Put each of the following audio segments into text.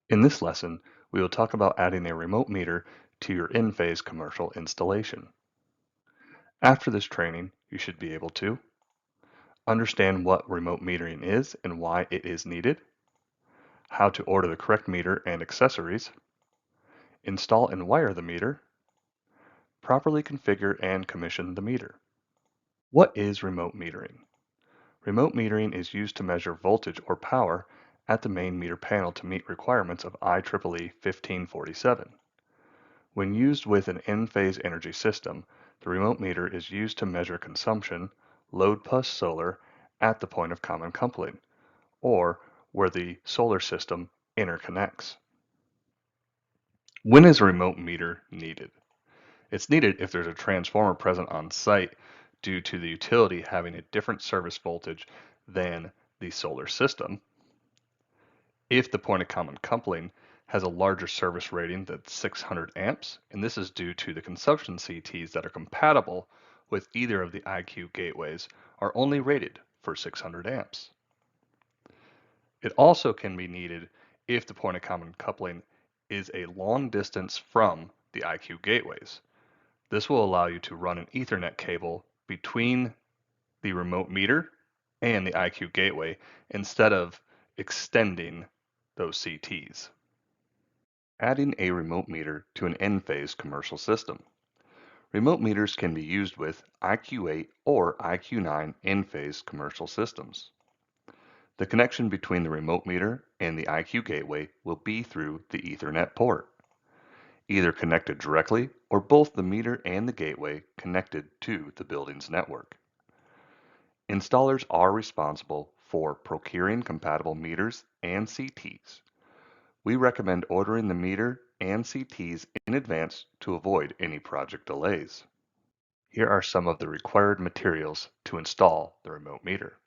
In this lesson, we will talk about adding a remote meter to your Enphase commercial installation. After this training, you should be able to understand what remote metering is and why it is needed, how to order the correct meter and accessories, install and wire the meter, properly configure and commission the meter. What is remote metering? Remote metering is used to measure voltage or power at the main meter panel to meet requirements of IEEE 1547. When used with an Enphase energy system, the remote meter is used to measure consumption, load plus solar, at the point of common coupling, or where the solar system interconnects. When is a remote meter needed? It's needed if there's a transformer present on site due to the utility having a different service voltage than the solar system. If the point of common coupling has a larger service rating than 600 amps, and this is due to the consumption CTs that are compatible with either of the IQ gateways are only rated for 600 amps. It also can be needed if the point of common coupling is a long distance from the IQ gateways. This will allow you to run an Ethernet cable between the remote meter and the IQ gateway instead of extending those CTs. Adding a remote meter to an Enphase commercial system. Remote meters can be used with IQ8 or IQ9 Enphase commercial systems. The connection between the remote meter and the IQ gateway will be through the Ethernet port, either connected directly or both the meter and the gateway connected to the building's network. Installers are responsible for procuring compatible meters and CTs. We recommend ordering the meter and CTs in advance to avoid any project delays. Here are some of the required materials to install the remote meter.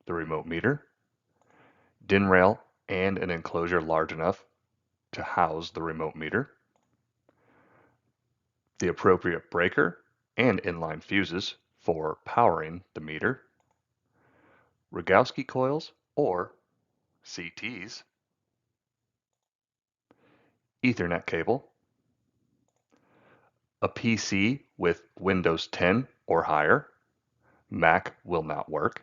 The remote meter, DIN rail and an enclosure large enough to house the remote meter, the appropriate breaker and inline fuses for powering the meter, Rogowski coils or CTs, Ethernet cable, a PC with Windows 10 or higher, Mac will not work,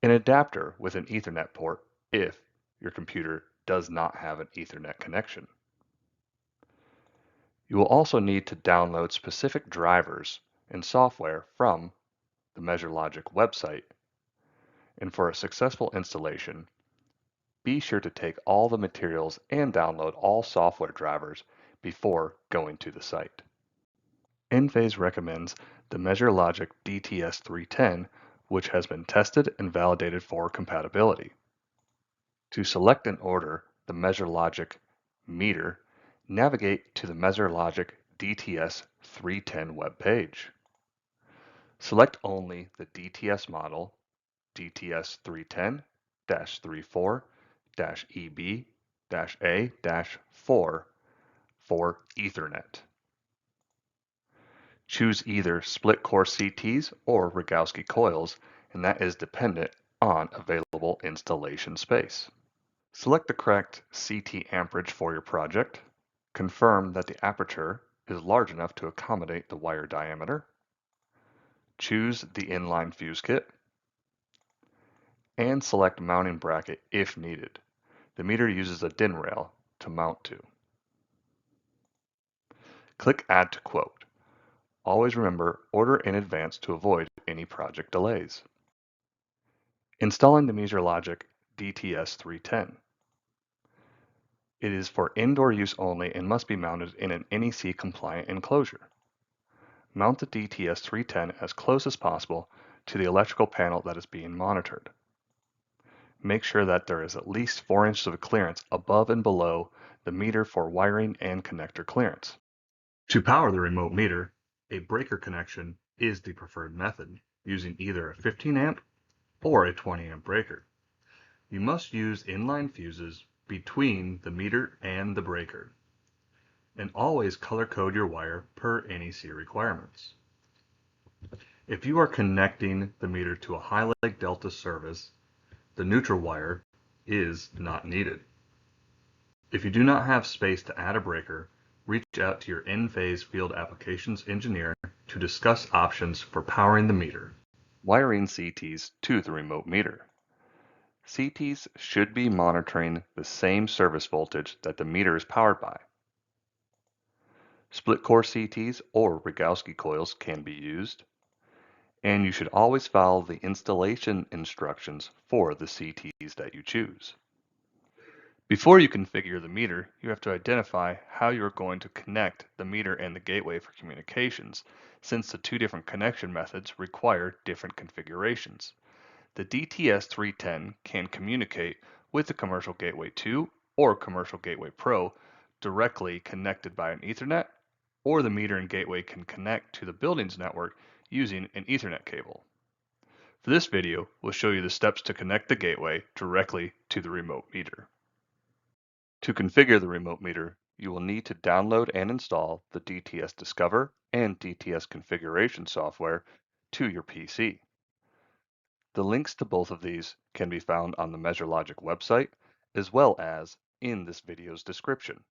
an adapter with an Ethernet port if your computer does not have an Ethernet connection. You will also need to download specific drivers and software from the MeasureLogic website. And for a successful installation, be sure to take all the materials and download all software drivers before going to the site. Enphase recommends the MeasureLogic DTS310, which has been tested and validated for compatibility. To select and order the MeasureLogic meter, navigate to the MeasureLogic DTS310 webpage. Select only the DTS model DTS310-34-EB-A-4 for Ethernet. Choose either split core CTs or Rogowski coils, and that is dependent on available installation space. Select the correct CT amperage for your project. Confirm that the aperture is large enough to accommodate the wire diameter. Choose the inline fuse kit. And select mounting bracket if needed. The meter uses a DIN rail to mount to. Click Add to Quote. Always remember, order in advance to avoid any project delays. Installing the MeasureLogic DTS310. It is for indoor use only and must be mounted in an NEC compliant enclosure. Mount the DTS310 as close as possible to the electrical panel that is being monitored. Make sure that there is at least 4 inches of clearance above and below the meter for wiring and connector clearance. To power the remote meter, a breaker connection is the preferred method, using either a 15 amp or a 20 amp breaker. You must use inline fuses between the meter and the breaker, and always color code your wire per NEC requirements. If you are connecting the meter to a high leg delta service, the neutral wire is not needed. If you do not have space to add a breaker, reach out to your Enphase Field Applications engineer to discuss options for powering the meter. Wiring CTs to the remote meter. CTs should be monitoring the same service voltage that the meter is powered by. Split core CTs or Rogowski coils can be used, and you should always follow the installation instructions for the CTs that you choose. Before you configure the meter, you have to identify how you're going to connect the meter and the gateway for communications, since the two different connection methods require different configurations. The DTS-310 can communicate with the Commercial Gateway 2 or Commercial Gateway Pro directly connected by an Ethernet, or the meter and gateway can connect to the building's network using an Ethernet cable. For this video, we'll show you the steps to connect the gateway directly to the remote meter. To configure the remote meter, you will need to download and install the DTS Discover and DTS Configuration software to your PC. The links to both of these can be found on the MeasureLogic website, as well as in this video's description.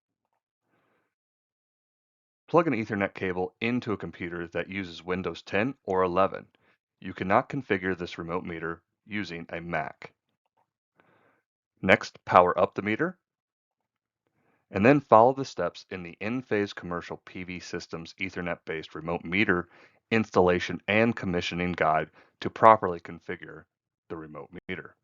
Plug an Ethernet cable into a computer that uses Windows 10 or 11. You cannot configure this remote meter using a Mac. Next, power up the meter, and then follow the steps in the Enphase Commercial PV Systems Ethernet-based remote meter installation and commissioning guide to properly configure the remote meter.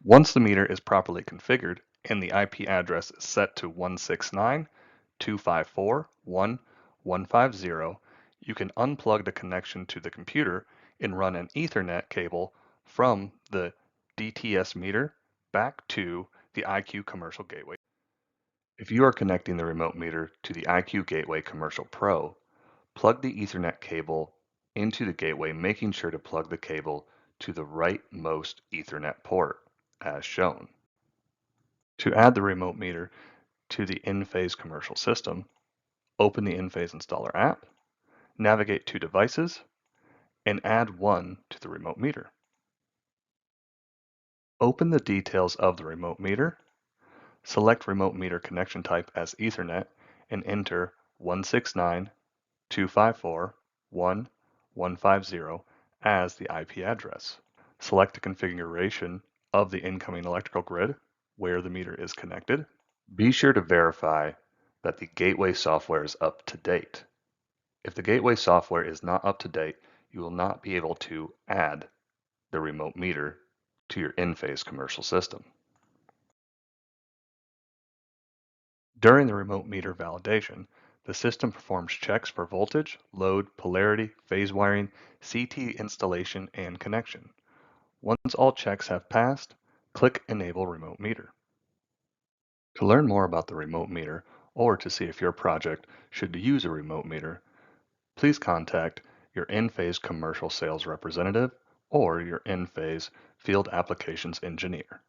Once the meter is properly configured and the IP address is set to 169.254.1.150, you can unplug the connection to the computer and run an Ethernet cable from the DTS meter back to the IQ Commercial Gateway. If you are connecting the remote meter to the IQ Gateway Commercial Pro, plug the Ethernet cable into the gateway, making sure to plug the cable to the rightmost Ethernet port, as shown. To add the remote meter to the Enphase Commercial System, open the Enphase Installer app, navigate to Devices, and add one to the remote meter. Open the details of the remote meter, select remote meter connection type as Ethernet, and enter 169.254.1.150 as the IP address. Select the configuration of the incoming electrical grid where the meter is connected. Be sure to verify that the gateway software is up to date. If the gateway software is not up to date, you will not be able to add the remote meter to your Enphase commercial system. During the remote meter validation, the system performs checks for voltage, load, polarity, phase wiring, CT installation, and connection. Once all checks have passed, click Enable Remote Meter. To learn more about the remote meter, or to see if your project should use a remote meter, please contact your Enphase commercial sales representative or your Enphase field applications engineer.